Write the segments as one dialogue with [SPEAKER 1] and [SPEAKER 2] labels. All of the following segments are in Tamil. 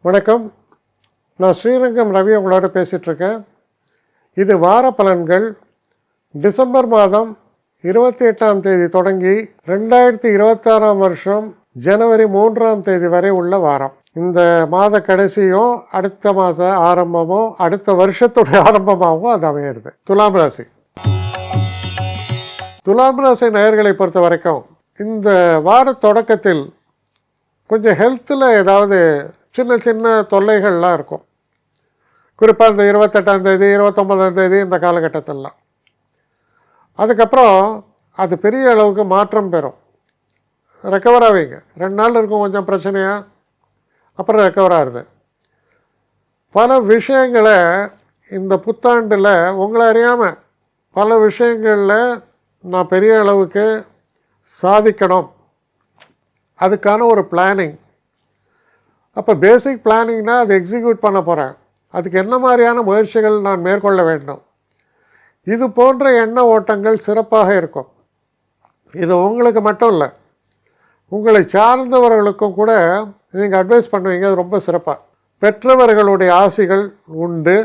[SPEAKER 1] வணக்கம். நான் ஸ்ரீரங்கம் ரவி உங்களோட பேசிகிட்ருக்கேன். இது வார பலன்கள். டிசம்பர் மாதம் 28ஆம் தேதி தொடங்கி 2026ஆம் வருஷம் ஜனவரி 3ஆம் தேதி வரை உள்ள வாரம். இந்த மாத கடைசியும் அடுத்த மாத ஆரம்பமும் அடுத்த வருஷத்துடைய ஆரம்பமாகவும் அது அமையிறது. துலாம் ராசி. துலாம் ராசி நேயர்களை பொறுத்த வரைக்கும் இந்த வார தொடக்கத்தில் கொஞ்சம் ஹெல்த்தில் ஏதாவது சின்ன சின்ன தொல்லைகள்லாம் இருக்கும். குறிப்பாக இந்த 28ஆம் தேதி 29ஆம் தேதி இந்த காலகட்டத்திலலாம். அதுக்கப்புறம் அது பெரிய அளவுக்கு மாற்றம் பெறும். ரெக்கவர் ஆவீங்க. 2 நாள் இருக்கும் கொஞ்சம் பிரச்சனையாக, அப்புறம் ரெக்கவர் ஆகுது. பல விஷயங்களை இந்த புத்தாண்டில் உங்களை அறியாமல் பல விஷயங்களில் நான் பெரிய அளவுக்கு சாதிக்கணும், அதுக்கான ஒரு பிளானிங். அப்போ பேசிக் பிளானிங்னால் அது எக்ஸிக்யூட் பண்ண போகிறேன், அதுக்கு என்ன மாதிரியான முயற்சிகள் நான் மேற்கொள்ள வேண்டும், இது போன்ற எண்ண ஓட்டங்கள் சிறப்பாக இருக்கும். இது உங்களுக்கு மட்டும் இல்லை, உங்களை சார்ந்தவர்களுக்கும் கூட நீங்கள் அட்வைஸ் பண்ணுவீங்க. அது ரொம்ப சிறப்பாக. பெற்றவர்களுடைய ஆசிகள் உண்டு,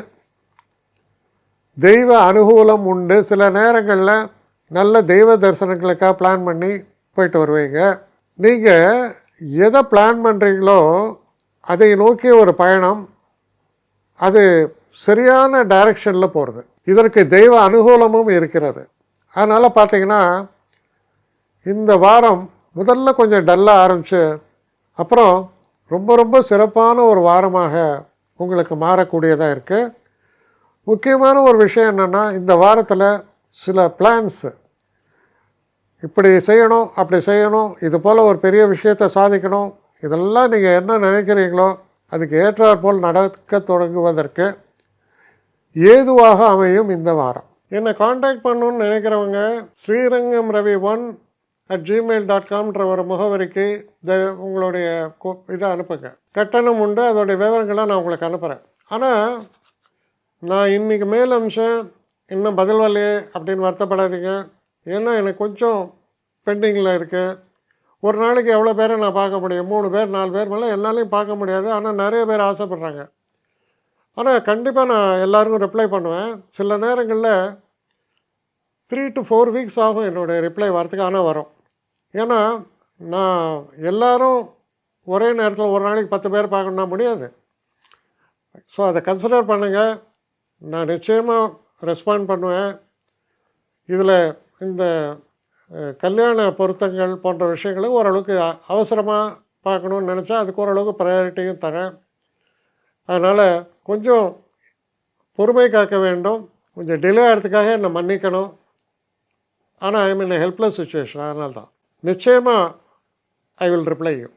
[SPEAKER 1] தெய்வ அனுகூலம் உண்டு. சில நேரங்களில் நல்ல தெய்வ தரிசனங்களுக்காக பிளான் பண்ணி போயிட்டு வருவீங்க. நீங்கள் எதை பிளான் பண்ணுறீங்களோ அதை நோக்கிய ஒரு பயணம், அது சரியான டைரக்ஷனில் போகிறது. இதற்கு தெய்வ அனுகூலமும் இருக்கிறது. அதனால் பார்த்திங்கன்னா இந்த வாரம் முதல்ல கொஞ்சம் டல்லாக ஆரம்பித்து அப்புறம் ரொம்ப ரொம்ப சிறப்பான ஒரு வாரமாக உங்களுக்கு மாறக்கூடியதாக இருக்குது. முக்கியமான ஒரு விஷயம் என்னென்னா, இந்த வாரத்தில் சில பிளான்ஸு, இப்படி செய்யணும் அப்படி செய்யணும், இது போல் ஒரு பெரிய விஷயத்தை சாதிக்கணும், இதெல்லாம் நீங்கள் என்ன நினைக்கிறீங்களோ அதுக்கு ஏற்றாற்போல் நடக்க தொடங்குவதற்கு ஏதுவாக அமையும் இந்த வாரம். என்னை காண்டாக்ட் பண்ணணுன்னு நினைக்கிறவங்க ஸ்ரீரங்கம் ரவி 1@gmail.com ஒரு முகவரிக்கு உங்களுடைய இதை அனுப்புங்க. கட்டணம் உண்டு, அதோடைய விவரங்களை நான் உங்களுக்கு அனுப்புகிறேன். ஆனால் நான் இன்றைக்கி மேல் அம்சம் இன்னும் பதில் வரலையே அப்படின்னு வருத்தப்படாதீங்க. ஏன்னா எனக்கு கொஞ்சம் பெண்டிங்கில் இருக்குது. ஒரு நாளைக்கு எவ்வளோ பேரை நான் பார்க்க முடியும்? 3 பேர் 4 பேர் மேலே என்னாலையும் பார்க்க முடியாது. ஆனால் நிறைய பேர் ஆசைப்பட்றாங்க. ஆனால் கண்டிப்பாக நான் எல்லாருக்கும் ரிப்ளை பண்ணுவேன். சில நேரங்களில் 3 to 4 வீக்ஸ் ஆகும் என்னுடைய ரிப்ளை வரத்துக்கு. ஆனால் வரும். ஏன்னா நான் எல்லோரும் ஒரே நேரத்தில் ஒரு நாளைக்கு 10 பேர் பார்க்கணுன்னா முடியாது. ஸோ அதை கன்சிடர் பண்ணுங்கள். நான் நிச்சயமாக ரெஸ்பாண்ட் பண்ணுவேன். இதில் இந்த கல்யாண பொருத்தங்கள் போன்ற விஷயங்களை ஓரளவுக்கு அவசரமாக பார்க்கணுன்னு நினச்சா அதுக்கு ஓரளவுக்கு ப்ரையாரிட்டியும் தரேன். அதனால் கொஞ்சம் பொறுமை காக்க வேண்டும். கொஞ்சம் டிலே ஆகிறதுக்காக என்னை மன்னிக்கணும். ஆனால் ஐ மீன் ஹெல்ப்லெஸ் சுச்சுவேஷன். அதனால தான் நிச்சயமாக ஐ வில் ரிப்ளை யூ.